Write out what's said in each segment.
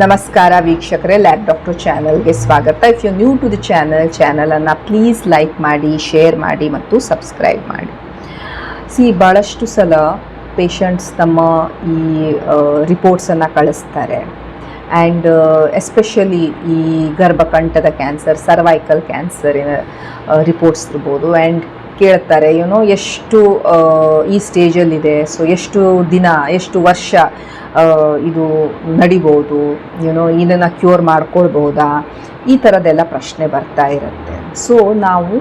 ನಮಸ್ಕಾರ ವೀಕ್ಷಕರೇ, lab doctor ಚಾನಲ್ಗೆ ಸ್ವಾಗತ. If you new to the ಚಾನಲನ್ನು ಪ್ಲೀಸ್ ಲೈಕ್ ಮಾಡಿ, ಶೇರ್ ಮಾಡಿ ಮತ್ತು ಸಬ್ಸ್ಕ್ರೈಬ್ ಮಾಡಿ. ಭಾಳಷ್ಟು ಸಲ ಪೇಷಂಟ್ಸ್ ತಮ್ಮ ಈ ರಿಪೋರ್ಟ್ಸನ್ನು ಕಳಿಸ್ತಾರೆ. ಆ್ಯಂಡ್ ಎಸ್ಪೆಷಲಿ ಈ ಗರ್ಭಕಂಠದ ಕ್ಯಾನ್ಸರ್, ಸರ್ವೈಕಲ್ ಕ್ಯಾನ್ಸರಿನ ರಿಪೋರ್ಟ್ಸ್ ಇರ್ಬೋದು. ಆ್ಯಂಡ್ ಕೇಳ್ತಾರೆ, ಎಷ್ಟು ಈ ಸ್ಟೇಜಲ್ಲಿದೆ, ಸೊ ಎಷ್ಟು ದಿನ, ಎಷ್ಟು ವರ್ಷ ಇದು ನಡಿಬೋದು, ಇದನ್ನು ಕ್ಯೂರ್ ಮಾಡ್ಕೊಳ್ಬೋದಾ, ಈ ಥರದ್ದೆಲ್ಲ ಪ್ರಶ್ನೆ ಬರ್ತಾ ಇರುತ್ತೆ. ಸೊ ನಾವು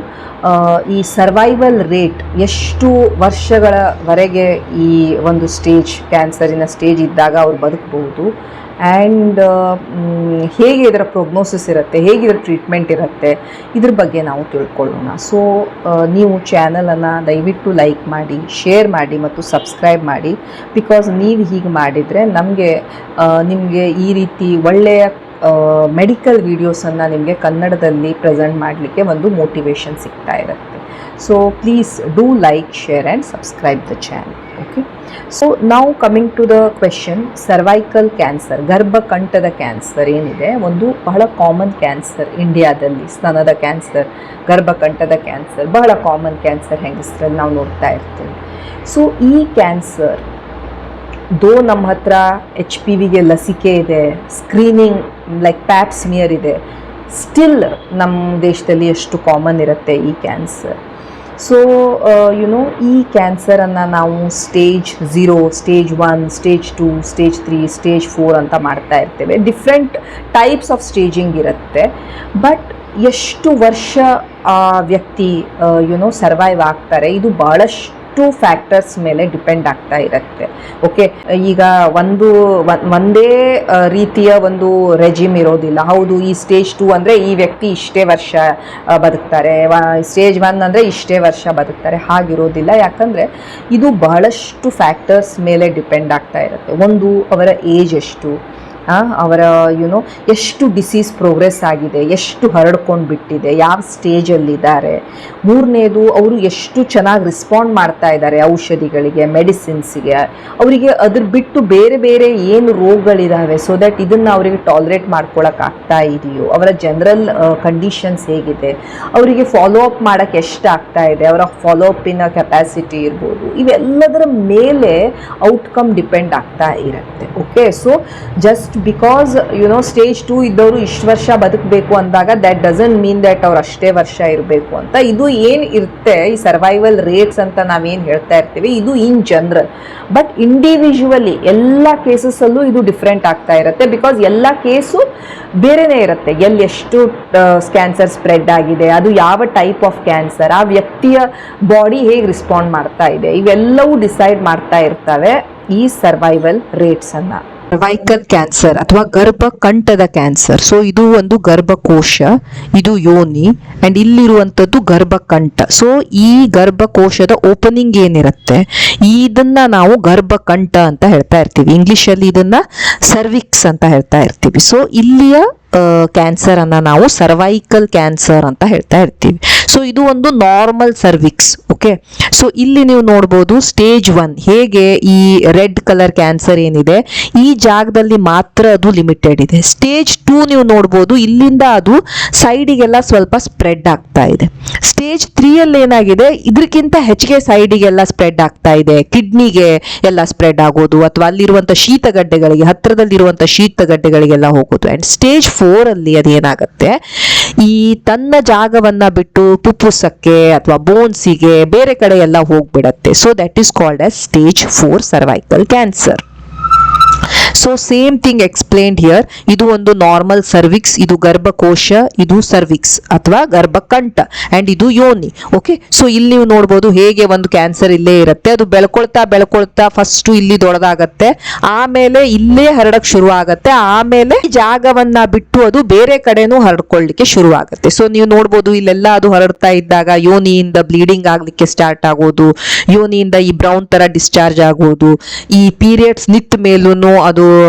ಈ ಸರ್ವೈವಲ್ ರೇಟ್ ಎಷ್ಟು ವರ್ಷಗಳವರೆಗೆ ಈ ಒಂದು ಕ್ಯಾನ್ಸರಿನ ಸ್ಟೇಜ್ ಇದ್ದಾಗ ಅವ್ರು ಬದುಕಬಹುದು, ಆ್ಯಂಡ್ ಹೇಗೆ ಇದರ ಪ್ರೊಗ್ನೋಸಿಸ್ ಇರುತ್ತೆ, ಹೇಗೆ ಇದರ ಟ್ರೀಟ್ಮೆಂಟ್ ಇರುತ್ತೆ, ಇದ್ರ ಬಗ್ಗೆ ನಾವು ತಿಳ್ಕೊಳ್ಳೋಣ. ಸೊ ನೀವು ಚಾನಲನ್ನು ದಯವಿಟ್ಟು ಲೈಕ್ ಮಾಡಿ, ಶೇರ್ ಮಾಡಿ ಮತ್ತು ಸಬ್ಸ್ಕ್ರೈಬ್ ಮಾಡಿ. ಬಿಕಾಸ್ ನೀವು ಹೀಗೆ ಮಾಡಿದರೆ ನಿಮಗೆ ಈ ರೀತಿ ಒಳ್ಳೆಯ ಮೆಡಿಕಲ್ ವೀಡಿಯೋಸನ್ನು ನಿಮಗೆ ಕನ್ನಡದಲ್ಲಿ ಪ್ರೆಸೆಂಟ್ ಮಾಡಲಿಕ್ಕೆ ಒಂದು ಮೋಟಿವೇಶನ್ ಸಿಗ್ತಾ ಇರುತ್ತೆ. So please do like, share and subscribe the channel. Okay, so ನಾವು coming to the question, cervical cancer, ಗರ್ಭಕಂಠದ ಕ್ಯಾನ್ಸರ್ ಏನಿದೆ, ಒಂದು ಬಹಳ ಕಾಮನ್ ಕ್ಯಾನ್ಸರ್ ಇಂಡಿಯಾದಲ್ಲಿ. ಸ್ತನದ ಕ್ಯಾನ್ಸರ್, ಗರ್ಭಕಂಠದ ಕ್ಯಾನ್ಸರ್ ಬಹಳ ಕಾಮನ್ ಕ್ಯಾನ್ಸರ್ ಹೆಂಗಸರಲ್ಲಿ ನಾವು ನೋಡ್ತಾ ಇರ್ತೀವಿ. ಸೊ ಈ ಕ್ಯಾನ್ಸರ್ ನಮ್ಮ ಹತ್ರ HPVಗೆ ಲಸಿಕೆ ಇದೆ, ಸ್ಕ್ರೀನಿಂಗ್ ಲೈಕ್ ಪ್ಯಾಪ್ ಸ್ಮಿಯರ್ ಇದೆ, ಸ್ಟಿಲ್ ನಮ್ಮ ದೇಶದಲ್ಲಿ ಎಷ್ಟು ಕಾಮನ್ ಇರುತ್ತೆ ಈ ಕ್ಯಾನ್ಸರ್. ಸೊ ಈ ಕ್ಯಾನ್ಸರನ್ನು ನಾವು stage 0, stage 1, stage 2, stage 3, stage 4 ಅಂತ ಮಾಡ್ತಾ ಇರ್ತೇವೆ. ಡಿಫ್ರೆಂಟ್ ಟೈಪ್ಸ್ ಆಫ್ ಸ್ಟೇಜಿಂಗ್ ಇರುತ್ತೆ. ಬಟ್ ಎಷ್ಟು ವರ್ಷ ಆ ವ್ಯಕ್ತಿ ಸರ್ವೈವ್ ಆಗ್ತಾರೆ, ಇದು ಭಾಳಷ್ಟು ಫ್ಯಾಕ್ಟರ್ಸ್ ಮೇಲೆ ಡಿಪೆಂಡ್ ಆಗ್ತಾ ಇರುತ್ತೆ. ಓಕೆ, ಈಗ ಒಂದೇ ರೀತಿಯ ಒಂದು ರೆಜಿಮ್ ಇರೋದಿಲ್ಲ. ಹೌದು, ಈ ಸ್ಟೇಜ್ 2 ಅಂದರೆ ಈ ವ್ಯಕ್ತಿ ಇಷ್ಟೇ ವರ್ಷ ಬದುಕ್ತಾರೆ, ಸ್ಟೇಜ್ 1 ಅಂದರೆ ಇಷ್ಟೇ ವರ್ಷ ಬದುಕ್ತಾರೆ, ಹಾಗಿರೋದಿಲ್ಲ. ಯಾಕಂದರೆ ಇದು ಬಹಳಷ್ಟು ಫ್ಯಾಕ್ಟರ್ಸ್ ಮೇಲೆ ಡಿಪೆಂಡ್ ಆಗ್ತಾ ಇರುತ್ತೆ. ಒಂದು, ಅವರ ಏಜ್ ಎಷ್ಟು, ಅವರ ಎಷ್ಟು ಡಿಸೀಸ್ ಪ್ರೋಗ್ರೆಸ್ ಆಗಿದೆ, ಎಷ್ಟು ಹರಡ್ಕೊಂಡು ಬಿಟ್ಟಿದೆ, ಯಾವ ಸ್ಟೇಜಲ್ಲಿದ್ದಾರೆ. ಮೂರನೇದು, ಅವರು ಎಷ್ಟು ಚೆನ್ನಾಗಿ ರೆಸ್ಪಾಂಡ್ ಮಾಡ್ತಾ ಇದ್ದಾರೆ ಔಷಧಿಗಳಿಗೆ, ಮೆಡಿಸಿನ್ಸಿಗೆ. ಅವರಿಗೆ ಅದ್ರ ಬಿಟ್ಟು ಬೇರೆ ಬೇರೆ ಏನು ರೋಗಗಳಿದ್ದಾವೆ, ಸೊ ದ್ಯಾಟ್ ಇದನ್ನು ಅವರಿಗೆ ಟಾಲರೇಟ್ ಮಾಡ್ಕೊಳಕ್ಕಾಗ್ತಾ ಇದೆಯೋ, ಅವರ ಜನರಲ್ ಕಂಡೀಷನ್ಸ್ ಹೇಗಿದೆ, ಅವರಿಗೆ ಫಾಲೋ ಅಪ್ ಮಾಡೋಕ್ಕೆ ಎಷ್ಟು ಆಗ್ತಾ ಇದೆ, ಅವರ ಫಾಲೋ ಅಪ್ಪಿನ ಕೆಪಾಸಿಟಿ ಇರ್ಬೋದು, ಇವೆಲ್ಲದರ ಮೇಲೆ ಔಟ್ಕಮ್ ಡಿಪೆಂಡ್ ಆಗ್ತಾ ಇರುತ್ತೆ. Okay, so just because stage 2 ಇದ್ದವರು ಇಷ್ಟು ವರ್ಷ ಬದುಕಬೇಕು ಅಂದಾಗ ದ್ಯಾಟ್ ಡಸಂಟ್ ಮೀನ್ ದ್ಯಾಟ್ ಅವ್ರು ಅಷ್ಟೇ ವರ್ಷ ಇರಬೇಕು ಅಂತ. ಇದು ಏನು ಇರುತ್ತೆ, ಈ ಸರ್ವೈವಲ್ ರೇಟ್ಸ್ ಅಂತ ನಾವೇನು ಹೇಳ್ತಾ ಇರ್ತೀವಿ, ಇದು ಇನ್ ಜನರಲ್. ಬಟ್ ಇಂಡಿವಿಜುವಲಿ ಎಲ್ಲ ಕೇಸಸ್ಸಲ್ಲೂ ಇದು ಡಿಫ್ರೆಂಟ್ ಆಗ್ತಾ ಇರುತ್ತೆ. ಬಿಕಾಸ್ ಎಲ್ಲ ಕೇಸು ಬೇರೆನೇ ಇರುತ್ತೆ. ಎಷ್ಟು ಕ್ಯಾನ್ಸರ್ ಸ್ಪ್ರೆಡ್ ಆಗಿದೆ, ಅದು ಯಾವ ಟೈಪ್ ಆಫ್ ಕ್ಯಾನ್ಸರ್, ಆ ವ್ಯಕ್ತಿಯ ಬಾಡಿ ಹೇಗೆ ರೆಸ್ಪಾಂಡ್ ಮಾಡ್ತಾ ಇದೆ, ಇವೆಲ್ಲವೂ ಡಿಸೈಡ್ ಮಾಡ್ತಾ ಇರ್ತವೆ ಈ ಸರ್ವೈವಲ್ ರೇಟ್ಸನ್ನು. ಸರ್ವೈಕಲ್ ಕ್ಯಾನ್ಸರ್ ಅಥವಾ ಗರ್ಭಕಂಠದ ಕ್ಯಾನ್ಸರ್. ಸೊ ಇದು ಒಂದು ಗರ್ಭಕೋಶ, ಇದು ಯೋನಿ, ಅಂಡ್ ಇಲ್ಲಿರುವಂಥದ್ದು ಗರ್ಭಕಂಠ. ಸೊ ಈ ಗರ್ಭಕೋಶದ ಓಪನಿಂಗ್ ಏನಿರುತ್ತೆ, ಇದನ್ನ ನಾವು ಗರ್ಭಕಂಠ ಅಂತ ಹೇಳ್ತಾ ಇರ್ತೀವಿ. ಇಂಗ್ಲಿಷಲ್ಲಿ ಇದನ್ನ ಸರ್ವಿಕ್ಸ್ ಅಂತ ಹೇಳ್ತಾ ಇರ್ತೀವಿ. ಸೊ ಇಲ್ಲಿಯ ಕ್ಯಾನ್ಸರ್ ಅನ್ನ ನಾವು ಸರ್ವೈಕಲ್ ಕ್ಯಾನ್ಸರ್ ಅಂತ ಹೇಳ್ತಾ ಇರ್ತೀವಿ. ಸೊ ಇದು ಒಂದು ನಾರ್ಮಲ್ ಸರ್ವಿಕ್ಸ್. ಓಕೆ, ಸೊ ಇಲ್ಲಿ ನೀವು ನೋಡ್ಬೋದು ಸ್ಟೇಜ್ 1 ಹೇಗೆ ಈ ರೆಡ್ ಕಲರ್ ಕ್ಯಾನ್ಸರ್ ಏನಿದೆ ಈ ಜಾಗದಲ್ಲಿ ಮಾತ್ರ ಅದು ಲಿಮಿಟೆಡ್ ಇದೆ. ಸ್ಟೇಜ್ 2 ನೀವು ನೋಡ್ಬೋದು, ಇಲ್ಲಿಂದ ಅದು ಸೈಡಿಗೆಲ್ಲ ಸ್ವಲ್ಪ ಸ್ಪ್ರೆಡ್ ಆಗ್ತಾ ಇದೆ. ಸ್ಟೇಜ್ 3 ಅಲ್ಲಿ ಏನಾಗಿದೆ, ಇದಕ್ಕಿಂತ ಹೆಚ್ಚಿಗೆ ಸೈಡಿಗೆಲ್ಲ ಸ್ಪ್ರೆಡ್ ಆಗ್ತಾ ಇದೆ, ಕಿಡ್ನಿಗೆ ಎಲ್ಲ ಸ್ಪ್ರೆಡ್ ಆಗೋದು, ಅಥವಾ ಅಲ್ಲಿರುವಂಥ ಶೀತಗಡ್ಡೆಗಳಿಗೆ, ಹತ್ತಿರದಲ್ಲಿರುವಂಥ ಶೀತಗಡ್ಡೆಗಳಿಗೆಲ್ಲ ಹೋಗೋದು. ಅಂಡ್ ಸ್ಟೇಜ್ 4 ಅಲ್ಲಿ ಅದೇನಾಗುತ್ತೆ, ಈ ತನ್ನ ಜಾಗವನ್ನ ಬಿಟ್ಟು ಪುಪ್ಪುಸಕ್ಕೆ ಅಥವಾ ಬೋನ್ಸಿಗೆ ಬೇರೆ ಕಡೆ ಎಲ್ಲ ಹೋಗ್ಬಿಡತ್ತೆ. So that is called as stage 4 cervical cancer. So same thing explained here. ಇದು ಒಂದು ನಾರ್ಮಲ್ ಸರ್ವಿಕ್ಸ್, ಇದು ಗರ್ಭಕೋಶ, ಇದು ಸರ್ವಿಕ್ಸ್ ಅಥವಾ ಗರ್ಭಕಂಠ, ಅಂಡ್ ಇದು ಯೋನಿ. ಓಕೆ, ಸೊ ಇಲ್ಲಿ ನೀವು ನೋಡ್ಬೋದು ಹೇಗೆ ಒಂದು ಕ್ಯಾನ್ಸರ್ ಇಲ್ಲೇ ಇರುತ್ತೆ, ಅದು ಬೆಳ್ಕೊಳ್ತಾ ಫಸ್ಟ್ ಇಲ್ಲಿ ದೊಡ್ಡದಾಗತ್ತೆ, ಆಮೇಲೆ ಇಲ್ಲೇ ಹರಡಕ್ ಶುರು ಆಗತ್ತೆ, ಆಮೇಲೆ ಜಾಗವನ್ನ ಬಿಟ್ಟು ಅದು ಬೇರೆ ಕಡೆನೂ ಹರಡ್ಕೊಳ್ಳಿಕ್ಕೆ ಶುರು ಆಗುತ್ತೆ. ಸೊ ನೀವು ನೋಡ್ಬೋದು ಇಲ್ಲೆಲ್ಲ ಅದು ಹರಡ್ತಾ ಇದ್ದಾಗ ಯೋನಿಯಿಂದ ಬ್ಲೀಡಿಂಗ್ ಆಗ್ಲಿಕ್ಕೆ ಸ್ಟಾರ್ಟ್ ಆಗೋದು, ಯೋನಿಯಿಂದ ಈ ಬ್ರೌನ್ ತರ ಡಿಸ್ಚಾರ್ಜ್ ಆಗೋದು, ಈ ಪೀರಿಯಡ್ಸ್ ನಿಂತ ಮೇಲೂ ಅದು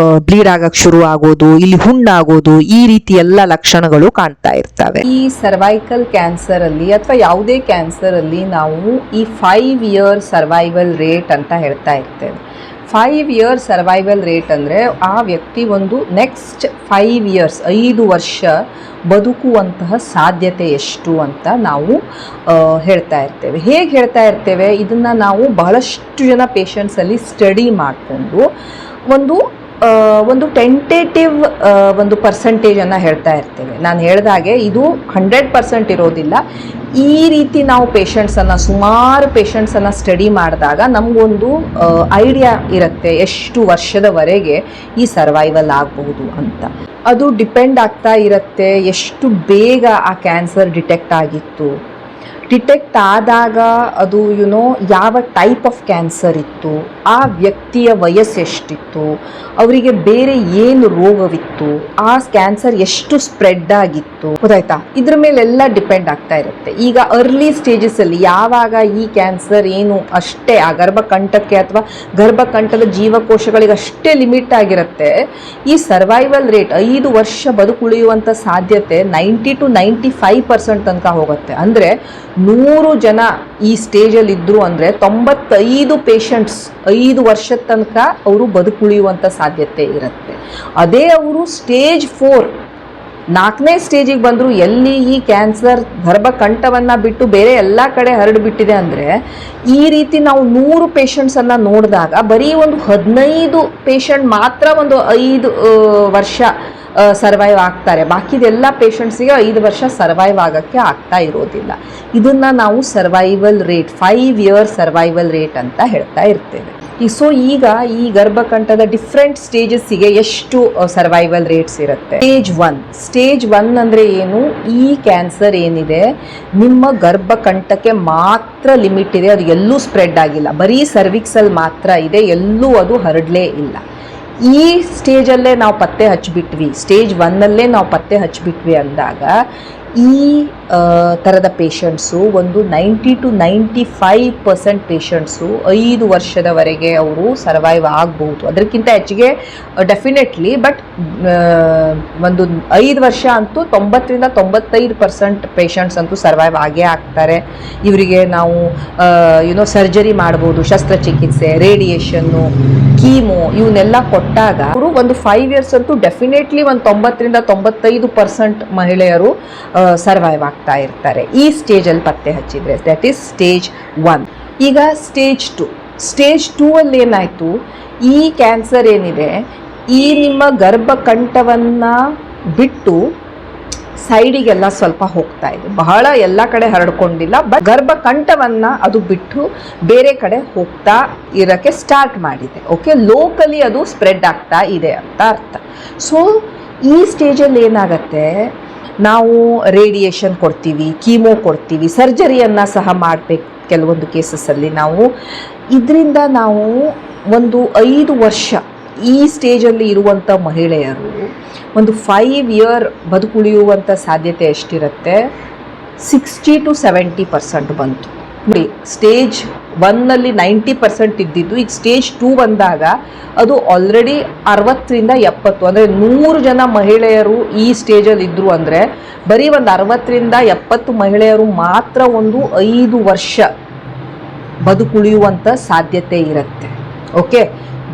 ಬ್ಲೀಡ್ ಆಗಕ್ಕೆ ಶುರು ಆಗೋದು, ಇಲ್ಲಿ ಹುಣ್ಣಾಗೋದು, ಈ ರೀತಿ ಎಲ್ಲ ಲಕ್ಷಣಗಳು ಕಾಣ್ತಾ ಇರ್ತವೆ. ಈ ಸರ್ವೈಕಲ್ ಕ್ಯಾನ್ಸರ್ ಅಲ್ಲಿ ಅಥವಾ ಯಾವುದೇ ಕ್ಯಾನ್ಸರ್ ಅಲ್ಲಿ ನಾವು ಈ 5 year ಸರ್ವೈವಲ್ ರೇಟ್ ಅಂತ ಹೇಳ್ತಾ ಇರ್ತೇವೆ. 5 ಇಯರ್ ಸರ್ವೈವಲ್ ರೇಟ್ ಅಂದರೆ ಆ ವ್ಯಕ್ತಿ ಒಂದು ನೆಕ್ಸ್ಟ್ 5 ಇಯರ್ಸ್ 5 ವರ್ಷ ಬದುಕುವಂತಹ ಸಾಧ್ಯತೆ ಎಷ್ಟು ಅಂತ ನಾವು ಹೇಳ್ತಾ ಇರ್ತೇವೆ. ಹೇಗೆ ಹೇಳ್ತಾ ಇರ್ತೇವೆ, ಇದನ್ನು ನಾವು ಬಹಳಷ್ಟು ಜನ ಪೇಷಂಟ್ಸಲ್ಲಿ ಸ್ಟಡಿ ಮಾಡಿಕೊಂಡು ಒಂದು ಟೆಂಟೇಟಿವ್ ಒಂದು ಪರ್ಸೆಂಟೇಜನ್ನು ಹೇಳ್ತಾ ಇರ್ತೇವೆ. ನಾನು ಹೇಳಿದಾಗೆ ಇದು 100% ಇರೋದಿಲ್ಲ. ಈ ರೀತಿ ನಾವು ಸುಮಾರು ಪೇಷಂಟ್ಸನ್ನು ಸ್ಟಡಿ ಮಾಡಿದಾಗ ನಮಗೊಂದು ಐಡಿಯಾ ಇರುತ್ತೆ ಎಷ್ಟು ವರ್ಷದವರೆಗೆ ಈ ಸರ್ವೈವಲ್ ಆಗಬಹುದು ಅಂತ. ಅದು ಡಿಪೆಂಡ್ ಆಗ್ತಾ ಇರುತ್ತೆ ಎಷ್ಟು ಬೇಗ ಆ ಕ್ಯಾನ್ಸರ್ ಡಿಟೆಕ್ಟ್ ಆಗಿತ್ತು, ಡಿಟೆಕ್ಟ್ ಆದಾಗ ಅದು ಯಾವ ಟೈಪ್ ಆಫ್ ಕ್ಯಾನ್ಸರ್ ಇತ್ತು, ಆ ವ್ಯಕ್ತಿಯ ವಯಸ್ಸು ಎಷ್ಟಿತ್ತು, ಅವರಿಗೆ ಬೇರೆ ಏನು ರೋಗವಿತ್ತು, ಆ ಕ್ಯಾನ್ಸರ್ ಎಷ್ಟು ಸ್ಪ್ರೆಡ್ ಆಗಿತ್ತು, ಗೊತ್ತಾಯ್ತಾ, ಇದ್ರ ಮೇಲೆಲ್ಲ ಡಿಪೆಂಡ್ ಆಗ್ತಾ ಇರುತ್ತೆ. ಈಗ ಅರ್ಲಿ ಸ್ಟೇಜಸಲ್ಲಿ ಯಾವಾಗ ಈ ಕ್ಯಾನ್ಸರ್ ಏನು ಅಷ್ಟೇ ಆ ಗರ್ಭಕಂಠಕ್ಕೆ ಅಥವಾ ಗರ್ಭಕಂಠದ ಜೀವಕೋಶಗಳಿಗೆ ಅಷ್ಟೇ ಲಿಮಿಟ್ ಆಗಿರುತ್ತೆ, ಈ ಸರ್ವೈವಲ್ ರೇಟ್ 5 ವರ್ಷ ಬದುಕುಳಿಯುವಂಥ ಸಾಧ್ಯತೆ 90 to 95% ತನಕ ಹೋಗುತ್ತೆ. ಅಂದರೆ 100 ಜನ ಈ ಸ್ಟೇಜಲ್ಲಿ ಇದ್ರು ಅಂದರೆ 95 ಪೇಷಂಟ್ಸ್ 5 ವರ್ಷದ ತನಕ ಅವರು ಬದುಕುಳಿಯುವಂಥ ಸಾಧ್ಯತೆ ಇರುತ್ತೆ. ಅದೇ ಅವರು ಸ್ಟೇಜ್ 4 4ನೇ ಸ್ಟೇಜಿಗೆ ಬಂದರು, ಎಲ್ಲಿ ಈ ಕ್ಯಾನ್ಸರ್ ಗರ್ಭಕಂಠವನ್ನು ಬಿಟ್ಟು ಬೇರೆ ಎಲ್ಲ ಕಡೆ ಹರಡಿಬಿಟ್ಟಿದೆ ಅಂದರೆ, ಈ ರೀತಿ ನಾವು 100 ಪೇಷಂಟ್ಸನ್ನು ನೋಡಿದಾಗ ಬರೀ ಒಂದು 15 ಪೇಷಂಟ್ ಮಾತ್ರ ಒಂದು 5 ವರ್ಷ ಸರ್ವೈವ್ ಆಗ್ತಾರೆ. ಬಾಕಿದೆಲ್ಲ ಪೇಷಂಟ್ಸಿಗೆ 5 ವರ್ಷ ಸರ್ವೈವ್ ಆಗೋಕ್ಕೆ ಆಗ್ತಾ ಇರೋದಿಲ್ಲ. ಇದನ್ನು ನಾವು survival rate 5 year survival rate ಅಂತ ಹೇಳ್ತಾ ಇರ್ತೇವೆ. ಸೊ ಈಗ ಈ ಗರ್ಭಕಂಠದ ಡಿಫ್ರೆಂಟ್ ಸ್ಟೇಜಸ್ಸಿಗೆ ಎಷ್ಟು ಸರ್ವೈವಲ್ ರೇಟ್ಸ್ ಇರುತ್ತೆ. ಸ್ಟೇಜ್ 1 ಅಂದರೆ ಏನು, ಈ ಕ್ಯಾನ್ಸರ್ ಏನಿದೆ ನಿಮ್ಮ ಗರ್ಭಕಂಠಕ್ಕೆ ಮಾತ್ರ ಲಿಮಿಟ್ ಇದೆ, ಅದು ಎಲ್ಲೂ ಸ್ಪ್ರೆಡ್ ಆಗಿಲ್ಲ, ಬರೀ ಸರ್ವಿಕ್ಸಲ್ಲಿ ಮಾತ್ರ ಇದೆ, ಎಲ್ಲೂ ಅದು ಹರಡಲೇ ಇಲ್ಲ. ಈ ಸ್ಟೇಜಲ್ಲೇ ನಾವು ಪತ್ತೆ ಹಚ್ಚಿಬಿಟ್ವಿ, ಸ್ಟೇಜ್ 1ಅಲ್ಲೇ ನಾವು ಪತ್ತೆ ಹಚ್ಚಿಬಿಟ್ವಿ ಅಂದಾಗ ಈ ಥರದ ಪೇಷಂಟ್ಸು ಒಂದು 90 to 95% ಪೇಷಂಟ್ಸು 5 ವರ್ಷದವರೆಗೆ ಅವರು ಸರ್ವೈವ್ ಆಗ್ಬೋದು. ಅದಕ್ಕಿಂತ ಹೆಚ್ಚಿಗೆ ಡೆಫಿನೆಟ್ಲಿ, ಬಟ್ ಒಂದು 5 ವರ್ಷ ಅಂತೂ 90 to 95% ಪೇಷಂಟ್ಸ್ ಅಂತೂ ಸರ್ವೈವ್ ಆಗೇ ಆಗ್ತಾರೆ. ಇವರಿಗೆ ನಾವು ಸರ್ಜರಿ ಮಾಡ್ಬೋದು, ಶಸ್ತ್ರಚಿಕಿತ್ಸೆ, ರೇಡಿಯೇಷನ್ನು, ಕೀಮೋ ಇವನ್ನೆಲ್ಲ ಕೊಟ್ಟಾಗ ಅವರು ಒಂದು 5 ಇಯರ್ಸ್ ಅಂತೂ ಡೆಫಿನೆಟ್ಲಿ ಒಂದು 90 to 95% ಮಹಿಳೆಯರು ಸರ್ವೈವ್ ಆಗ್ತಾ ಇರ್ತಾರೆ ಈ ಸ್ಟೇಜಲ್ಲಿ ಪತ್ತೆ ಹಚ್ಚಿದ್ರೆ. That is stage 1. ಈಗ ಸ್ಟೇಜ್ 2 ಅಲ್ಲಿ ಏನಾಯಿತು, ಈ ಕ್ಯಾನ್ಸರ್ ಏನಿದೆ ಈ ನಿಮ್ಮ ಗರ್ಭಕಂಠವನ್ನು ಬಿಟ್ಟು ಸೈಡಿಗೆಲ್ಲ ಸ್ವಲ್ಪ ಹೋಗ್ತಾ ಇದೆ, ಬಹಳ ಎಲ್ಲ ಕಡೆ ಹರಡ್ಕೊಂಡಿಲ್ಲ, ಬಟ್ ಗರ್ಭಕಂಠವನ್ನು ಅದು ಬಿಟ್ಟು ಬೇರೆ ಕಡೆ ಹೋಗ್ತಾ ಇರೋಕ್ಕೆ ಸ್ಟಾರ್ಟ್ ಮಾಡಿದೆ. ಓಕೆ, ಲೋಕಲಿ ಅದು ಸ್ಪ್ರೆಡ್ ಆಗ್ತಾ ಇದೆ ಅಂತ ಅರ್ಥ. ಸೊ ಈ ಸ್ಟೇಜಲ್ಲಿ ಏನಾಗತ್ತೆ, ನಾವು ರೇಡಿಯೇಷನ್ ಕೊಡ್ತೀವಿ, ಕೀಮೋ ಕೊಡ್ತೀವಿ, ಸರ್ಜರಿಯನ್ನು ಸಹ ಮಾಡಬೇಕು ಕೆಲವೊಂದು ಕೇಸಸ್ಸಲ್ಲಿ. ಇದರಿಂದ ನಾವು ಒಂದು 5 ವರ್ಷ ಈ ಸ್ಟೇಜಲ್ಲಿ ಇರುವಂಥ ಮಹಿಳೆಯರು ಒಂದು 5 ಇಯರ್ ಬದುಕುಳಿಯುವಂಥ ಸಾಧ್ಯತೆ ಎಷ್ಟಿರುತ್ತೆ, 60 to 70% ಬಂತು. ನೋಡಿ, ಸ್ಟೇಜ್ 1ನಲ್ಲಿ 90% ಇದ್ದಿದ್ದು ಈಗ ಸ್ಟೇಜ್ 2 ಬಂದಾಗ ಅದು ಆಲ್ರೆಡಿ 60 to 70, ಅಂದರೆ 100 ಜನ ಮಹಿಳೆಯರು ಈ ಸ್ಟೇಜಲ್ಲಿ ಇದ್ದರು ಅಂದರೆ ಬರೀ ಒಂದು 60 to 70 ಮಹಿಳೆಯರು ಮಾತ್ರ ಒಂದು 5 ವರ್ಷ ಬದುಕುಳಿಯುವಂಥ ಸಾಧ್ಯತೆ ಇರುತ್ತೆ. ಓಕೆ,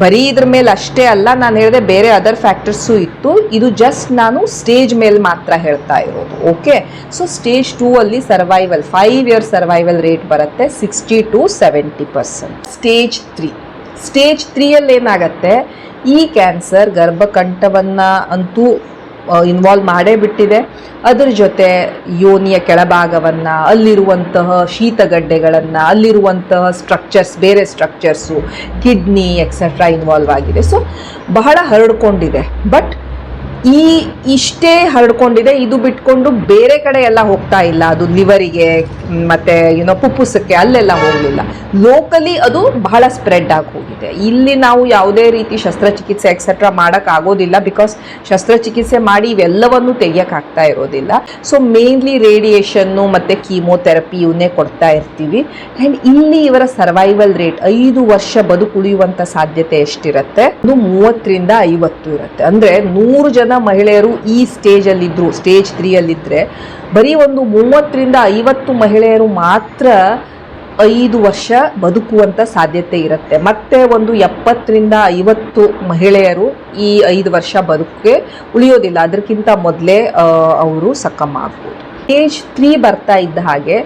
ಬರೀ ಇದ್ರ ಮೇಲೆ ಅಷ್ಟೇ ಅಲ್ಲ, ನಾನು ಹೇಳಿದೆ ಬೇರೆ ಅದರ್ ಫ್ಯಾಕ್ಟರ್ಸು ಇತ್ತು, ಇದು ಜಸ್ಟ್ ನಾನು ಸ್ಟೇಜ್ ಮೇಲೆ ಮಾತ್ರ ಹೇಳ್ತಾ ಇರೋದು. ಓಕೆ, ಸೊ ಸ್ಟೇಜ್ 2 ಅಲ್ಲಿ ಸರ್ವೈವಲ್ 5 ಇಯರ್ ಸರ್ವೈವಲ್ ರೇಟ್ ಬರುತ್ತೆ 60 to 70%. ಸ್ಟೇಜ್ 3ಅಲ್ಲಿ ಏನಾಗುತ್ತೆ, ಈ ಕ್ಯಾನ್ಸರ್ ಗರ್ಭಕಂಠವನ್ನು ಅಂತೂ ಇನ್ವಾಲ್ವ್ ಮಾಡೇ ಬಿಟ್ಟಿದೆ, ಅದರ ಜೊತೆ ಯೋನಿಯ ಕೆಳಭಾಗವನ್ನು, ಅಲ್ಲಿರುವಂತಹ ಶೀತಗಡ್ಡೆಗಳನ್ನು, ಅಲ್ಲಿರುವಂತಹ ಸ್ಟ್ರಕ್ಚರ್ಸ್, ಬೇರೆ ಸ್ಟ್ರಕ್ಚರ್ಸು, ಕಿಡ್ನಿ ಎಕ್ಸೆಟ್ರಾ ಇನ್ವಾಲ್ವ್ ಆಗಿದೆ. ಸೊ ಬಹಳ ಹರಡ್ಕೊಂಡಿದೆ, ಬಟ್ ಇಷ್ಟೇ ಹರಡ್ಕೊಂಡಿದೆ, ಇದು ಬಿಟ್ಕೊಂಡು ಬೇರೆ ಕಡೆ ಎಲ್ಲ ಹೋಗ್ತಾ ಇಲ್ಲ. ಅದು ಲಿವರಿಗೆ ಮತ್ತು ಪುಪ್ಪುಸಕ್ಕೆ ಅಲ್ಲೆಲ್ಲ ಹೋಗಲಿಲ್ಲ, ಲೋಕಲಿ ಅದು ಬಹಳ ಸ್ಪ್ರೆಡ್ ಆಗಿ ಹೋಗಿದೆ. ಇಲ್ಲಿ ನಾವು ಯಾವುದೇ ರೀತಿ ಶಸ್ತ್ರಚಿಕಿತ್ಸೆ ಎಕ್ಸೆಟ್ರಾ ಮಾಡೋಕ್ಕಾಗೋದಿಲ್ಲ, ಬಿಕಾಸ್ ಶಸ್ತ್ರಚಿಕಿತ್ಸೆ ಮಾಡಿ ಇವೆಲ್ಲವನ್ನು ತೆಗಿಯೋಕ್ಕಾಗ್ತಾ ಇರೋದಿಲ್ಲ. ಸೊ ಮೇನ್ಲಿ ರೇಡಿಯೇಷನ್ನು ಮತ್ತು ಕೀಮೋಥೆರಪಿ ಇವನ್ನೇ ಕೊಡ್ತಾ ಇರ್ತೀವಿ. ಆ್ಯಂಡ್ ಇಲ್ಲಿ ಇವರ ಸರ್ವೈವಲ್ ರೇಟ್ 5 ವರ್ಷ ಬದುಕುಳಿಯುವಂಥ ಸಾಧ್ಯತೆ ಎಷ್ಟಿರುತ್ತೆ, ಅದು 30 to 50 ಇರುತ್ತೆ. ಅಂದರೆ 100 ಜನ ಮಹಿಳೆಯರು ಈ ಸ್ಟೇಜಲ್ಲಿದ್ದರು, ಸ್ಟೇಜ್ 3 ಅಲ್ಲಿದ್ದರೆ ಬರೀ ಒಂದು 30 to 50 ಮಹಿಳೆಯರು ಮಾತ್ರ 5 ವರ್ಷ ಬದುಕುವಂಥ ಸಾಧ್ಯತೆ ಇರುತ್ತೆ. ಮತ್ತೆ ಒಂದು 70ರಿಂದ 50 ಮಹಿಳೆಯರು ಈ 5 ವರ್ಷ ಬದುಕಿಗೆ ಉಳಿಯೋದಿಲ್ಲ, ಅದಕ್ಕಿಂತ ಮೊದಲೇ ಅವರು ಸಕ್ಕಮ್ ಆಗ್ಬೋದು. ಸ್ಟೇಜ್ 3 ಬರ್ತಾ ಇದ್ದ ಹಾಗೆ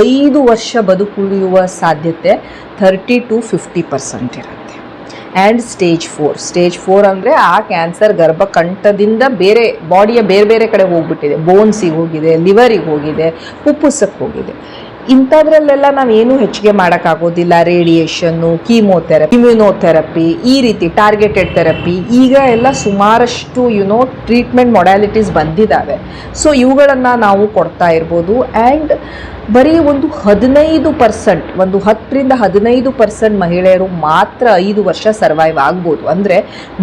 5 ವರ್ಷ ಬದುಕುಳಿಯುವ ಸಾಧ್ಯತೆ 30 to 50% ಇರುತ್ತೆ. ಆ್ಯಂಡ್ ಸ್ಟೇಜ್ 4 ಅಂದರೆ ಆ ಕ್ಯಾನ್ಸರ್ ಗರ್ಭಕಂಠದಿಂದ ಬೇರೆ ಬಾಡಿಯ ಬೇರೆ ಬೇರೆ ಕಡೆ ಹೋಗ್ಬಿಟ್ಟಿದೆ, ಬೋನ್ಸಿಗೆ ಹೋಗಿದೆ, ಲಿವರಿಗೆ ಹೋಗಿದೆ, ಫುಫುಸಕ್ಕೆ ಹೋಗಿದೆ. ಇಂಥದ್ರಲ್ಲೆಲ್ಲ ನಾವೇನು ಹೆಚ್ಚಿಗೆ ಮಾಡೋಕ್ಕಾಗೋದಿಲ್ಲ. ರೇಡಿಯೇಷನ್ನು, ಕೀಮೋಥೆರಪಿ, ಇಮ್ಯುನೋಥೆರಪಿ, ಈ ರೀತಿ ಟಾರ್ಗೆಟೆಡ್ ಥೆರಪಿ, ಈಗ ಎಲ್ಲ ಸುಮಾರಷ್ಟು ಟ್ರೀಟ್ಮೆಂಟ್ ಮೊಡ್ಯಾಲಿಟೀಸ್ ಬಂದಿದ್ದಾವೆ. ಸೊ ಇವುಗಳನ್ನು ನಾವು ಕೊಡ್ತಾ ಇರ್ಬೋದು. ಆ್ಯಂಡ್ ಬರೀ ಒಂದು 15%, ಒಂದು 10ರಿಂದ 15% ಮಹಿಳೆಯರು ಮಾತ್ರ 5 ವರ್ಷ ಸರ್ವೈವ್ ಆಗ್ಬೋದು. ಅಂದರೆ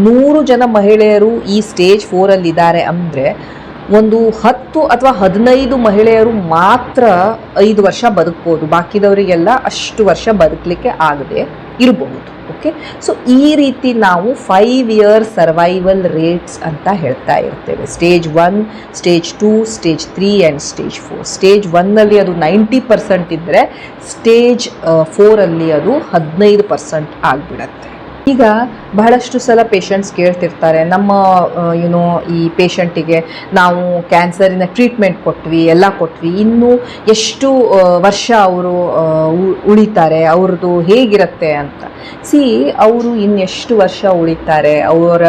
100 ಜನ ಮಹಿಳೆಯರು ಈ ಸ್ಟೇಜ್ 4ಅಲ್ಲಿದ್ದಾರೆ ಅಂದರೆ ಒಂದು 10 ಅಥವಾ 15 ಮಹಿಳೆಯರು ಮಾತ್ರ 5 ವರ್ಷ ಬದುಕ್ಬೋದು. ಬಾಕಿದವರಿಗೆಲ್ಲ ಅಷ್ಟು ವರ್ಷ ಬದುಕಲಿಕ್ಕೆ ಆಗದೆ ಇರಬಹುದು. ಓಕೆ, ಸೊ ಈ ರೀತಿ ನಾವು 5 year ಸರ್ವೈವಲ್ ರೇಟ್ಸ್ ಅಂತ ಹೇಳ್ತಾ ಇರ್ತೇವೆ. Stage 1, stage 2, stage 3 and stage 4. Stage 1ಅಲ್ಲಿ ಅದು 90% ಇದ್ದರೆ ಸ್ಟೇಜ್ 4ಅಲ್ಲಿ ಅದು 15% ಆಗಿಬಿಡತ್ತೆ. ಈಗ ಬಹಳಷ್ಟು ಸಲ ಪೇಷಂಟ್ಸ್ ಕೇಳ್ತಿರ್ತಾರೆ, ನಮ್ಮ ಈ ಪೇಷಂಟಿಗೆ ನಾವು ಕ್ಯಾನ್ಸರಿನ ಟ್ರೀಟ್ಮೆಂಟ್ ಕೊಟ್ವಿ, ಎಲ್ಲ ಕೊಟ್ವಿ, ಇನ್ನೂ ಎಷ್ಟು ವರ್ಷ ಅವರು ಉಳಿತಾರೆ, ಅವ್ರದ್ದು ಹೇಗಿರುತ್ತೆ ಅಂತ. ಅವರು ಇನ್ನೆಷ್ಟು ವರ್ಷ ಉಳಿತಾರೆ, ಅವರ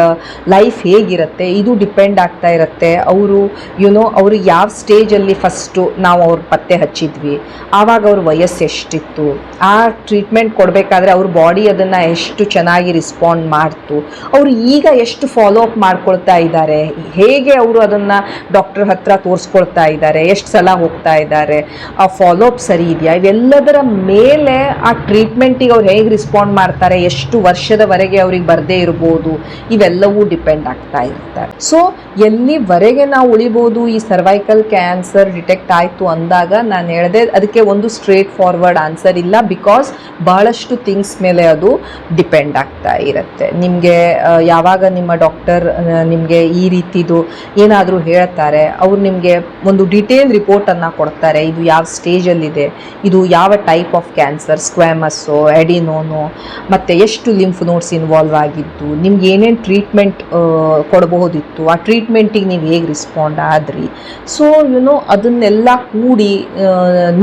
ಲೈಫ್ ಹೇಗಿರುತ್ತೆ, ಇದು ಡಿಪೆಂಡ್ ಆಗ್ತಾ ಇರುತ್ತೆ. ಅವರು ಯಾವ ಸ್ಟೇಜಲ್ಲಿ ಫಸ್ಟು ನಾವು ಅವ್ರ ಪತ್ತೆ ಹಚ್ಚಿದ್ವಿ, ಆವಾಗ ಅವ್ರ ವಯಸ್ಸು ಎಷ್ಟಿತ್ತು, ಆ ಟ್ರೀಟ್ಮೆಂಟ್ ಕೊಡಬೇಕಾದ್ರೆ ಅವ್ರ ಬಾಡಿ ಅದನ್ನು ಎಷ್ಟು ಚೆನ್ನಾಗಿ ರೆಸ್ಪಾಂಡ್ ಮಾಡ್ತು, ಅವರು ಈಗ ಎಷ್ಟು ಫಾಲೋ ಅಪ್ ಮಾಡ್ಕೊಳ್ತಾ ಇದ್ದಾರೆ, ಹೇಗೆ ಅವರು ಅದನ್ನು ಡಾಕ್ಟರ್ ಹತ್ರ ತೋರಿಸ್ಕೊಳ್ತಾ ಇದ್ದಾರೆ, ಎಷ್ಟು ಸಲ ಹೋಗ್ತಾ ಇದ್ದಾರೆ, ಆ ಫಾಲೋ ಅಪ್ ಸರಿ ಇದೆಯಾ, ಇವೆಲ್ಲದರ ಮೇಲೆ ಆ ಟ್ರೀಟ್ಮೆಂಟಿಗೆ ಅವ್ರು ಹೇಗೆ ರೆಸ್ಪಾಂಡ್ ಮಾಡ್ತಾರೆ, ಎಷ್ಟು ವರ್ಷದವರೆಗೆ ಅವ್ರಿಗೆ ಬರದೇ ಇರ್ಬೋದು, ಇವೆಲ್ಲವೂ ಡಿಪೆಂಡ್ ಆಗ್ತಾ ಇರ್ತಾರೆ. ಸೊ ಎಲ್ಲಿವರೆಗೆ ನಾವು ಉಳಿಬೋದು ಈ ಸರ್ವೈಕಲ್ ಕ್ಯಾನ್ಸರ್ ಡಿಟೆಕ್ಟ್ ಆಯಿತು ಅಂದಾಗ ನಾನು ಹೇಳಿದೆ ಅದಕ್ಕೆ ಒಂದು ಸ್ಟ್ರೇಟ್ ಫಾರ್ವರ್ಡ್ ಆನ್ಸರ್ ಇಲ್ಲ. ಬಿಕಾಸ್ ಭಾಳಷ್ಟು ಥಿಂಗ್ಸ್ ಮೇಲೆ ಅದು ಡಿಪೆಂಡ್ ಆಗ್ತಾ ಇರುತ್ತೆ. ನಿಮಗೆ ಯಾವಾಗ ನಿಮ್ಮ ಡಾಕ್ಟರ್ ನಿಮಗೆ ಈ ರೀತಿದು ಏನಾದರೂ ಹೇಳ್ತಾರೆ, ಅವ್ರು ನಿಮಗೆ ಒಂದು ಡೀಟೇಲ್ ರಿಪೋರ್ಟನ್ನು ಕೊಡ್ತಾರೆ, ಇದು ಯಾವ ಸ್ಟೇಜಲ್ಲಿದೆ, ಇದು ಯಾವ ಟೈಪ್ ಆಫ್ ಕ್ಯಾನ್ಸರ್, ಸ್ಕ್ವಾಮಸ್ಸೋ, ಎಡಿನೋನೋ, ಮತ್ತು ಎಷ್ಟು ಲಿಂಫ್ ನೋಡ್ಸ್ ಇನ್ವಾಲ್ವ್ ಆಗಿದ್ದು, ನಿಮ್ಗೆ ಏನೇನು ಟ್ರೀಟ್ಮೆಂಟ್ ಕೊಡಬಹುದಿತ್ತು, ಆ ಟ್ರೀಟ್ಮೆಂಟಿಗೆ ನೀವು ಹೇಗೆ ರೆಸ್ಪಾಂಡ್ ಆದ್ರಿ. ಸೊ ಅದನ್ನೆಲ್ಲ ಕೂಡಿ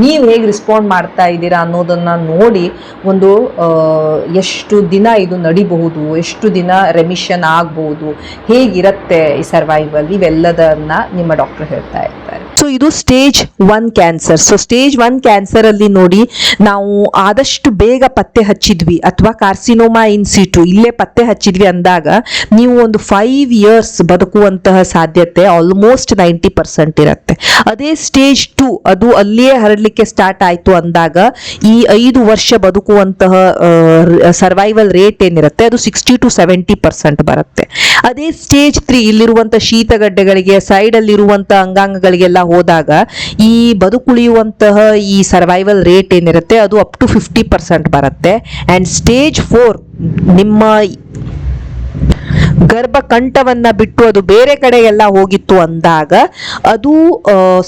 ನೀವು ಹೇಗೆ ರೆಸ್ಪಾಂಡ್ ಮಾಡ್ತಾ ಇದ್ದೀರಾ ಅನ್ನೋದನ್ನು ನೋಡಿ ಒಂದು ಎಷ್ಟು ದಿನ ಇದು ನಡಿಬಹುದು, ಎಷ್ಟು ದಿನ ರೆಮಿಷನ್ ಆಗ್ಬೋದು, ಹೇಗಿರುತ್ತೆ ಈ ಸರ್ವೈವಲ್, ಇವೆಲ್ಲದನ್ನ ನಿಮ್ಮ ಡಾಕ್ಟರ್ ಹೇಳ್ತಾ ಇರ್ತಾರೆ. ಸೊ ಇದು ಸ್ಟೇಜ್ 1 ಕ್ಯಾನ್ಸರ್. ಸೊ ಸ್ಟೇಜ್ 1 ಕ್ಯಾನ್ಸರಲ್ಲಿ ನೋಡಿ, ನಾವು ಆದಷ್ಟು ಬೇಗ ಪತ್ತೆ ಹಚ್ಚಿದ್ವಿ ಅಥವಾ ಕಾರ್ಸಿನೋಮಾ ಇನ್ ಸಿಟು ಇಲ್ಲೇ ಪತ್ತೆ ಹಚ್ಚಿದ್ವಿ ಅಂದಾಗ ನೀವು ಒಂದು 5 years ಬದುಕುವಂತಹ ಸಾಧ್ಯತೆ ಆಲ್ಮೋಸ್ಟ್ 90% ಇರುತ್ತೆ. ಅದೇ ಸ್ಟೇಜ್ 2 ಅದು ಅಲ್ಲಿಯೇ ಹರಡಲಿಕ್ಕೆ ಸ್ಟಾರ್ಟ್ ಆಯಿತು ಅಂದಾಗ ಈ 5 ವರ್ಷ ಬದುಕುವಂತಹ ಸರ್ವೈವಲ್ ರೇಟ್ ಏನಿರುತ್ತೆ ಅದು 60 to 70% ಬರುತ್ತೆ. ಅದೇ ಸ್ಟೇಜ್ 3 ಇಲ್ಲಿರುವಂಥ ಶೀತಗಡ್ಡೆಗಳಿಗೆ, ಸೈಡಲ್ಲಿರುವಂಥ ಅಂಗಾಂಗಗಳಿಗೆಲ್ಲ ಹೋದಾಗ ಈ ಬದುಕುಳಿಯುವಂತಹ ಈ ಸರ್ವೈವಲ್ ರೇಟ್ ಏನಿರುತ್ತೆ ಅದು ಅಪ್ ಟು 50% ಬರುತ್ತೆ. ಆ್ಯಂಡ್ ಸ್ಟೇಜ್ 4 ನಿಮ್ಮ ಗರ್ಭಕಂಠವನ್ನ ಬಿಟ್ಟು ಅದು ಬೇರೆ ಕಡೆ ಎಲ್ಲ ಹೋಗಿತ್ತು ಅಂದಾಗ ಅದು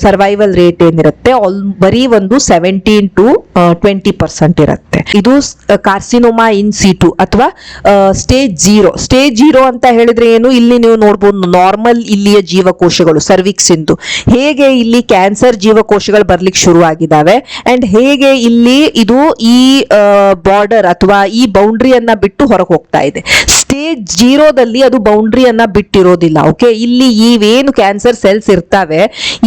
ಸರ್ವೈವಲ್ ರೇಟ್ ಏನಿರುತ್ತೆ ಬರೀ ಒಂದು 17 to 20% ಇರುತ್ತೆ. ಇದು ಕಾರ್ಸಿನೋಮಾ ಇನ್ ಸಿಟು ಅಥವಾ ಸ್ಟೇಜ್ 0. ಸ್ಟೇಜ್ 0 ಅಂತ ಹೇಳಿದ್ರೆ ಏನು, ಇಲ್ಲಿ ನೀವು ನೋಡ್ಬೋದು ನಾರ್ಮಲ್ ಇಲ್ಲಿಯ ಜೀವಕೋಶಗಳು ಸರ್ವಿಕ್ಸ್ ಇಂದು ಹೇಗೆ ಇಲ್ಲಿ ಕ್ಯಾನ್ಸರ್ ಜೀವಕೋಶಗಳು ಬರ್ಲಿಕ್ಕೆ ಶುರು ಆಗಿದ್ದಾವೆ ಅಂಡ್ ಹೇಗೆ ಇಲ್ಲಿ ಇದು ಈ ಬಾರ್ಡರ್ ಅಥವಾ ಈ ಬೌಂಡ್ರಿಯನ್ನ ಬಿಟ್ಟು ಹೊರಗೆ ಹೋಗ್ತಾ ಇದೆ. ಸ್ಟೇಜ್ 0ದಲ್ಲಿ ಅದು ಬೌಂಡ್ರಿಯನ್ನ ಬಿಟ್ಟಿರೋದಿಲ್ಲ. ಓಕೆ, ಇಲ್ಲಿ ಇವೇನು ಕ್ಯಾನ್ಸರ್ ಸೆಲ್ಸ್ ಇರ್ತವೆ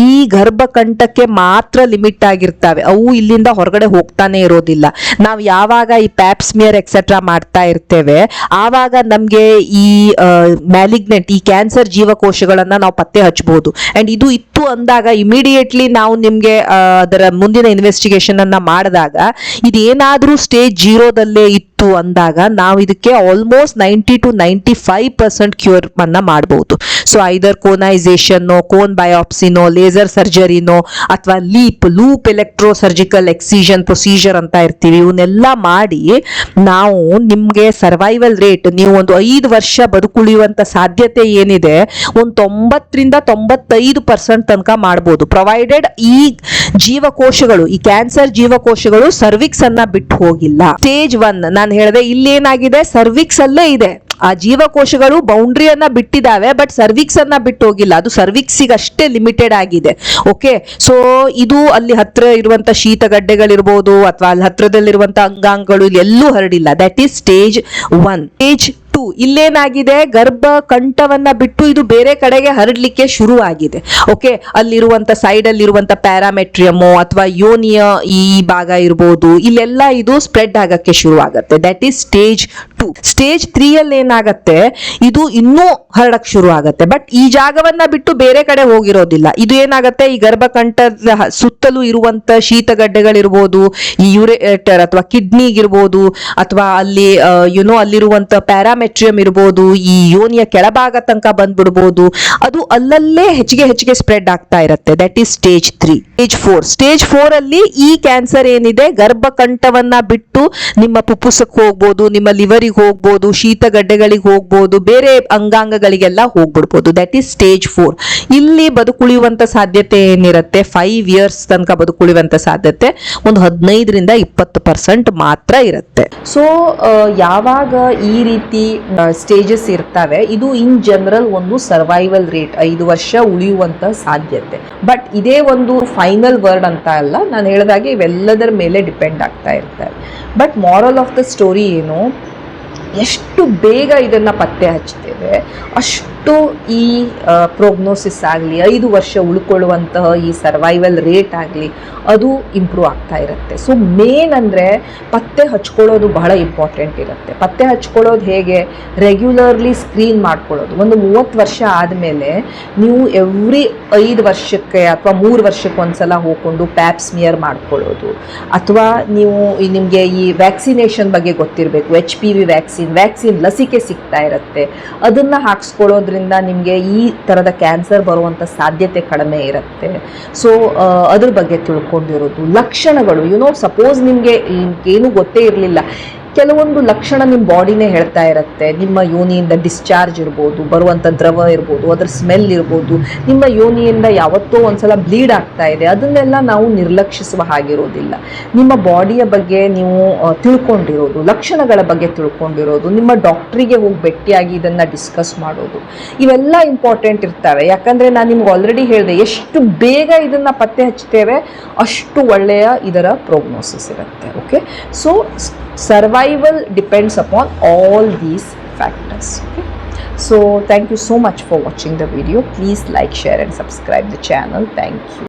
ಈ ಗರ್ಭಕಂಠಕ್ಕೆ ಮಾತ್ರ ಲಿಮಿಟ್ ಆಗಿರ್ತವೆ, ಅವು ಇಲ್ಲಿಂದ ಹೊರಗಡೆ ಹೋಗ್ತಾನೆ ಇರೋದಿಲ್ಲ. ನಾವು ಯಾವಾಗ ಈ ಪ್ಯಾಪ್ಸ್ಮಿಯರ್ ಎಕ್ಸೆಟ್ರಾ ಮಾಡ್ತಾ ಇರ್ತೇವೆ ಆವಾಗ ನಮ್ಗೆ ಈ ಮ್ಯಾಲಿಗ್ನೆಂಟ್ ಈ ಕ್ಯಾನ್ಸರ್ ಜೀವಕೋಶಗಳನ್ನ ನಾವು ಪತ್ತೆ ಹಚ್ಚಬಹುದು. ಅಂಡ್ ಇದು ಇತ್ತು ಅಂದಾಗ ಇಮಿಡಿಯೇಟ್ಲಿ ನಾವು ನಿಮ್ಗೆ ಅದರ ಮುಂದಿನ ಇನ್ವೆಸ್ಟಿಗೇಷನ್ ಅನ್ನ ಮಾಡಿದಾಗ ಇದೇನಾದ್ರೂ ಸ್ಟೇಜ್ 0ದಲ್ಲೇ ಇತ್ತು ಬಂತು ಅಂದಾಗ ನಾವು ಇದಕ್ಕೆ ಆಲ್ಮೋಸ್ಟ್ 90-95% ಕ್ಯೂರ್ ಅನ್ನ ಮಾಡಬಹುದು. ಸೊ ಐದರ್ ಕೋನೈಸೇಷನ್, ಕೋನ್ ಬಯೋಪ್ಸಿನೋ, ಲೇಸರ್ ಸರ್ಜರಿನೋ, ಅಥವಾ ಲೂಪ್ ಎಲೆಕ್ಟ್ರೋ ಸರ್ಜಿಕಲ್ ಎಕ್ಸಿಷನ್ ಪ್ರೊಸೀಜರ್ ಅಂತ ಇರ್ತೀವಿ, ಇವನ್ನೆಲ್ಲ ಮಾಡಿ ನಾವು ನಿಮ್ಗೆ ಸರ್ವೈವಲ್ ರೇಟ್, ನೀವು ಒಂದು 5 ವರ್ಷ ಬದುಕುಳಿಯುವಂತ ಸಾಧ್ಯತೆ ಏನಿದೆ ಒಂದು 90-95% ತನಕ ಮಾಡಬಹುದು, ಪ್ರೊವೈಡೆಡ್ ಈ ಜೀವಕೋಶಗಳು, ಈ ಕ್ಯಾನ್ಸರ್ ಜೀವಕೋಶಗಳು ಸರ್ವಿಕ್ಸ್ ಅನ್ನ ಬಿಟ್ಟು ಹೋಗಿಲ್ಲ. ಸ್ಟೇಜ್ 1 ನಾನು ಹೇಳಿದೆ, ಇಲ್ಲೇನಾಗಿದೆ, ಸರ್ವಿಕ್ಸ್ ಅಲ್ಲೇ ಇದೆ, ಆ ಜೀವಕೋಶಗಳು ಬೌಂಡ್ರಿಯನ್ನ ಬಿಟ್ಟಿದ್ದಾವೆ, ಬಟ್ ಸರ್ವಿಕ್ಸ್ ಅನ್ನ ಬಿಟ್ಟು ಹೋಗಿಲ್ಲ, ಅದು ಸರ್ವಿಕ್ಸಿಗೆ ಅಷ್ಟೇ ಲಿಮಿಟೆಡ್ ಆಗಿದೆ. ಓಕೆ, ಸೊ ಇದು ಅಲ್ಲಿ ಹತ್ರ ಇರುವಂತ ಶೀತಗಡ್ಡೆಗಳಿರ್ಬೋದು ಅಥವಾ ಅಲ್ಲಿ ಹತ್ರದಲ್ಲಿರುವಂತ ಅಂಗಾಂಗಗಳು ಎಲ್ಲೂ ಹರಡಿಲ್ಲ. That is stage 1. ಸ್ಟೇಜ್ 2 ಇಲ್ಲೇನಾಗಿದೆ, ಗರ್ಭ ಕಂಠವನ್ನ ಬಿಟ್ಟು ಇದು ಬೇರೆ ಕಡೆಗೆ ಹರಡ್ಲಿಕ್ಕೆ ಶುರು ಆಗಿದೆ. ಓಕೆ, ಅಲ್ಲಿರುವಂತ ಸೈಡ್ ಅಲ್ಲಿರುವಂತ ಪ್ಯಾರಾಮೆಟ್ರಿಯಮೋ ಅಥವಾ ಯೋನಿಯ ಈ ಭಾಗ ಇರ್ಬೋದು, ಇಲ್ಲೆಲ್ಲ ಇದು ಸ್ಪ್ರೆಡ್ ಆಗಕ್ಕೆ ಶುರು ಆಗತ್ತೆ. That is stage 2. ಸ್ಟೇಜ್ 3 ಅಲ್ಲಿ ಏನಾಗತ್ತೆ, ಇದು ಇನ್ನೂ ಹರಡಕ್ ಶುರು ಆಗತ್ತೆ, ಬಟ್ ಈ ಜಾಗವನ್ನ ಬಿಟ್ಟು ಬೇರೆ ಕಡೆ ಹೋಗಿರೋದಿಲ್ಲ. ಇದು ಏನಾಗತ್ತೆ, ಈ ಗರ್ಭಕಂಠದ ಸುತ್ತಲೂ ಇರುವಂತ ಶೀತಗಡ್ಡೆಗಳಿರ್ಬೋದು, ಈ ಯುರೇಟರ್ ಅಥವಾ ಕಿಡ್ನಿಗಿರ್ಬೋದು, ಅಥವಾ ಅಲ್ಲಿ ಅಲ್ಲಿರುವಂತ ಪ್ಯಾರಾಮೆಟ್ರಿಯಂ ಇರ್ಬೋದು, ಈ ಯೋನಿಯ ಕೆಳಭಾಗ ತನಕ ಬಂದ್ಬಿಡ್ಬೋದು, ಅದು ಅಲ್ಲಲ್ಲೇ ಹೆಚ್ಚಿಗೆ ಸ್ಪ್ರೆಡ್ ಆಗ್ತಾ ಇರುತ್ತೆ. That is stage 3. ಸ್ಟೇಜ್ 4 ಅಲ್ಲಿ ಈ ಕ್ಯಾನ್ಸರ್ ಏನಿದೆ, ಗರ್ಭಕಂಠವನ್ನ ಬಿಟ್ಟು ನಿಮ್ಮ ಪುಪ್ಪುಸಕ್ಕೆ ಹೋಗ್ಬೋದು, ನಿಮ್ಮ ಲಿವರಿಗೆ ಹೋಗ್ಬೋದು, ಶೀತಗಡ್ಡೆಗಳಿಗೆ ಹೋಗ್ಬೋದು, ಬೇರೆ ಅಂಗಾಂಗಗಳಿಗೆಲ್ಲ ಹೋಗ್ಬಿಡ್ಬೋದು. That is stage 4. ಇಲ್ಲಿ ಬದುಕುಳಿಯುವಂತ ಸಾಧ್ಯತೆ ಏನಿರುತ್ತೆ, 5 ಇಯರ್ಸ್ ತನಕ ಬದುಕುಳಿಯುವಂತ ಸಾಧ್ಯತೆ ಒಂದು 15-20% ಮಾತ್ರ ಇರುತ್ತೆ. ಸೊ ಯಾವಾಗ ಈ ರೀತಿ ಸ್ಟೇಜಸ್ ಇರ್ತವೆ, ಇದು ಇನ್ ಜನರಲ್ ಒಂದು ಸರ್ವೈವಲ್ ರೇಟ್ 5 ವರ್ಷ ಉಳಿಯುವಂತ ಸಾಧ್ಯತೆ. ಬಟ್ ಇದೇ ಒಂದು ಫೈನಲ್ ವರ್ಡ್ ಅಂತ ಅಲ್ಲ, ನಾನು ಹೇಳಿದಾಗೆ ಇವೆಲ್ಲದರ ಮೇಲೆ ಡಿಪೆಂಡ್ ಆಗ್ತಾ ಇರ್ತವೆ. But moral of the story ಏನು, ಎಷ್ಟು ಬೇಗ ಇದನ್ನು ಪತ್ತೆ ಹಚ್ತೇವೆ ಅಷ್ಟು ಈ ಪ್ರೋಗ್ನೋಸಿಸ್ ಆಗಲಿ, 5 ವರ್ಷ ಉಳ್ಕೊಳ್ಳುವಂತಹ ಈ ಸರ್ವೈವಲ್ ರೇಟ್ ಆಗಲಿ, ಅದು ಇಂಪ್ರೂವ್ ಆಗ್ತಾ ಇರುತ್ತೆ. ಸೊ ಮೇನ್ ಅಂದರೆ ಪತ್ತೆ ಹಚ್ಕೊಳ್ಳೋದು ಬಹಳ ಇಂಪಾರ್ಟೆಂಟ್ ಇರುತ್ತೆ. ಪತ್ತೆ ಹಚ್ಕೊಳ್ಳೋದು ಹೇಗೆ, ರೆಗ್ಯುಲರ್ಲಿ ಸ್ಕ್ರೀನ್ ಮಾಡ್ಕೊಳ್ಳೋದು. ಒಂದು 30 ವರ್ಷ ಆದಮೇಲೆ ನೀವು ಎವ್ರಿ 5 ವರ್ಷಕ್ಕೆ ಅಥವಾ 3 ವರ್ಷಕ್ಕೆ ಒಂದ್ಸಲ ಹೋಗ್ಕೊಂಡು ಪ್ಯಾಪ್ಸ್ಮಿಯರ್ ಮಾಡ್ಕೊಳ್ಳೋದು, ಅಥವಾ ನೀವು ನಿಮಗೆ ಈ ವ್ಯಾಕ್ಸಿನೇಷನ್ ಬಗ್ಗೆ ಗೊತ್ತಿರಬೇಕು, HPV ವ್ಯಾಕ್ಸಿನ್ ಲಸಿಕೆ ಸಿಗ್ತಾ ಇರುತ್ತೆ, ಅದನ್ನು ಹಾಕ್ಸ್ಕೊಳ್ಳೋದ್ರಿಂದ ನಿಮಗೆ ಈ ಥರದ ಕ್ಯಾನ್ಸರ್ ಬರುವಂಥ ಸಾಧ್ಯತೆ ಕಡಿಮೆ ಇರುತ್ತೆ. ಸೊ ಅದ್ರ ಬಗ್ಗೆ ತಿಳ್ಕೊಂಡಿರೋದು. ಲಕ್ಷಣಗಳು, ಸಪೋಸ್ ನಿಮಗೆ ಏನೂ ಗೊತ್ತೇ ಇರಲಿಲ್ಲ, ಕೆಲವೊಂದು ಲಕ್ಷಣ ನಿಮ್ಮ ಬಾಡಿನೇ ಹೇಳ್ತಾ ಇರುತ್ತೆ. ನಿಮ್ಮ ಯೋನಿಯಿಂದ ಡಿಸ್ಚಾರ್ಜ್ ಇರ್ಬೋದು, ಬರುವಂಥ ದ್ರವ ಇರ್ಬೋದು, ಅದರ ಸ್ಮೆಲ್ ಇರ್ಬೋದು, ನಿಮ್ಮ ಯೋನಿಯಿಂದ ಯಾವತ್ತೋ ಒಂದ್ಸಲ ಬ್ಲೀಡ್ ಆಗ್ತಾ ಇದೆ, ಅದನ್ನೆಲ್ಲ ನಾವು ನಿರ್ಲಕ್ಷಿಸುವ ಹಾಗಿರೋದಿಲ್ಲ. ನಿಮ್ಮ ಬಾಡಿಯ ಬಗ್ಗೆ ನೀವು ತಿಳ್ಕೊಂಡಿರೋದು, ಲಕ್ಷಣಗಳ ಬಗ್ಗೆ ತಿಳ್ಕೊಂಡಿರೋದು, ನಿಮ್ಮ ಡಾಕ್ಟ್ರಿಗೆ ಹೋಗಿ ಭೇಟಿಯಾಗಿ ಇದನ್ನು ಡಿಸ್ಕಸ್ ಮಾಡೋದು, ಇವೆಲ್ಲ ಇಂಪಾರ್ಟೆಂಟ್ ಇರ್ತವೆ. ಯಾಕಂದರೆ ನಾನು ನಿಮ್ಗೆ ಆಲ್ರೆಡಿ ಹೇಳಿದೆ, ಎಷ್ಟು ಬೇಗ ಇದನ್ನು ಪತ್ತೆ ಹಚ್ತೇವೆ ಅಷ್ಟು ಒಳ್ಳೆಯ ಇದರ ಪ್ರೋಗ್ನೋಸಿಸ್ ಇರುತ್ತೆ. Okay, so survival depends upon all these factors. Okay? So thank you so much for watching the video. Please like, share and subscribe the channel. Thank you.